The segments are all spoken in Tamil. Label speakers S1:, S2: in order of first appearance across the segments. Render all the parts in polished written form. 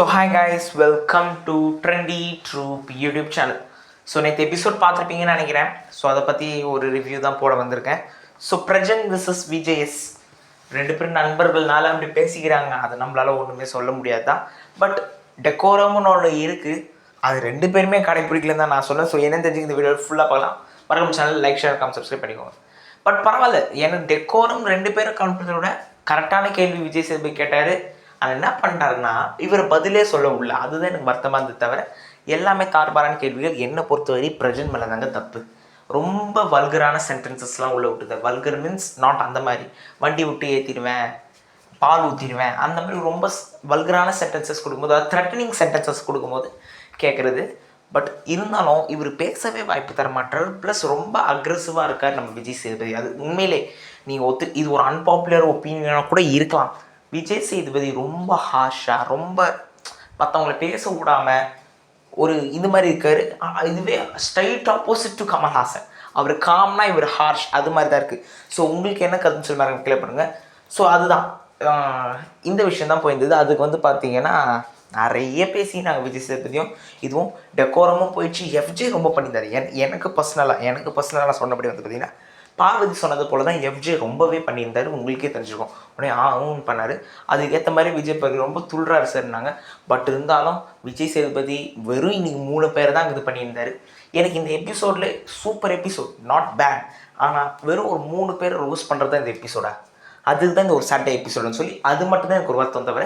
S1: So hi guys, welcome to trendy troupe YouTube channel. So நேற்று எபிசோட் பார்த்துருப்பீங்கன்னு நினைக்கிறேன். ஸோ அதை பற்றி ஒரு ரிவ்யூ தான் போட வந்திருக்கேன். ஸோ பிரஜன் விசஸ் விஜேஎஸ் ரெண்டு பேரும் நண்பர்கள்னால அப்படி பேசிக்கிறாங்க. அது நம்மளால் ஒன்றுமே சொல்ல முடியாது தான். பட் டெக்கோரம்னு ஒன்று இருக்குது, அது ரெண்டு பேருமே கடைப்பிடிக்கலன்னு தான் நான் சொன்னேன். ஸோ என்ன தெரிஞ்சு இந்த வீடியோ ஃபுல்லாக பார்க்கலாம். மறக்காம channel like, share, com, subscribe பண்ணிக்கோங்க. பட் பரவாயில்ல, ஏன்னா டெக்கோரம் ரெண்டு பேரும் கவுண்ட் விட கரெக்டான கேள்வி விஜய் சேதுபதி கேட்டார். அது என்ன பண்ணுறாருன்னா, இவர் பதிலே சொல்ல முடியல. அதுதான் எனக்கு வருத்தமாக இருந்தது. தவிர எல்லாமே தார்பாரான கேள்விகள். என்னை பொறுத்தவரை பிரஜன் மேலே தாங்க தப்பு. ரொம்ப வல்கரான சென்டென்சஸ்லாம் உள்ளே விட்டுது. வல்கர் மீன்ஸ் நாட் அந்த மாதிரி வண்டி விட்டு ஏற்றிடுவேன், பால் ஊற்றிடுவேன், அந்த மாதிரி ரொம்ப வல்கரான சென்டென்சஸ் கொடுக்கும்போது, அதாவது த்ரெட்டனிங் சென்டென்சஸ் கொடுக்கும்போது கேட்குறது. பட் இருந்தாலும் இவர் பேசவே வாய்ப்பு தர மாட்டார். ப்ளஸ் ரொம்ப அக்ரெசிவாக இருக்கார் நம்ம விஜய் சேதுபதி. அது உண்மையிலே நீங்கள் இது ஒரு அன்பாப்புலர் ஒப்பீனியனாக கூட இருக்கலாம். விஜய் சேதுபதி ரொம்ப ஹார்ஷாக, ரொம்ப மற்றவங்கள பேச விடாமல் ஒரு இது மாதிரி இருக்கார். இதுவே ஸ்ட்ரைட் ஆப்போசிட் டு கமல்ஹாசன். அவர் காம்னா இவர் ஹார்ஷ், அது மாதிரி தான் இருக்குது. ஸோ உங்களுக்கு என்ன கருத்துன்னு சொல்லி மாதிரி கிளியர் பண்ணுங்கள். ஸோ அதுதான் இந்த விஷயம் தான் போயிருந்தது. அதுக்கு பார்த்தீங்கன்னா நிறைய பேசி நாங்கள் விஜய் சேதுபதியும் இதுவும் டெக்கோரமும் போயிடுச்சு. எஃப்ஜே ரொம்ப பண்ணியிருந்தார். எனக்கு பர்சனலாக சொன்னபடி பார்த்தீங்கன்னா பார்வதி சொன்னது போல தான் எஃப்ஜே ரொம்பவே பண்ணியிருந்தார். உங்களுக்கே தெரிஞ்சுருக்கும். உடனே ஆவும் பண்ணார். அதுக்கேற்ற மாதிரி விஜய் சேதுபதி ரொம்ப துள்ளுறாரு சார்னாங்க. பட் இருந்தாலும் விஜய் சேதுபதி வெறும் இன்றைக்கி 3 பேர் தான் இது பண்ணியிருந்தார். எனக்கு இந்த எபிசோடில் சூப்பர் எபிசோட், நாட் பேட். ஆனால் வெறும் ஒரு 3 பேரை ரோஸ் பண்ணுறது தான் இந்த எபிசோடா? அதுதான் இந்த ஒரு சாட்டர்டே எபிசோடுன்னு சொல்லி அது மட்டும்தான் எனக்கு ஒரு வருத்தம். தவிர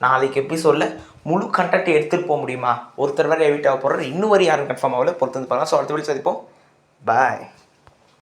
S1: நாளைக்கு எபிசோடில் முழு கண்டென்ட் எடுத்துகிட்டு போக முடியுமா? ஒருத்தர் வேறு எவிட் ஆக போகிறார், இன்னும் யாரும் கன்ஃபார்ம் ஆகல. பொறுத்து வந்து பார்க்கலாம். ஸோ அடுத்த வீடியோ சந்திப்போம். பாய்.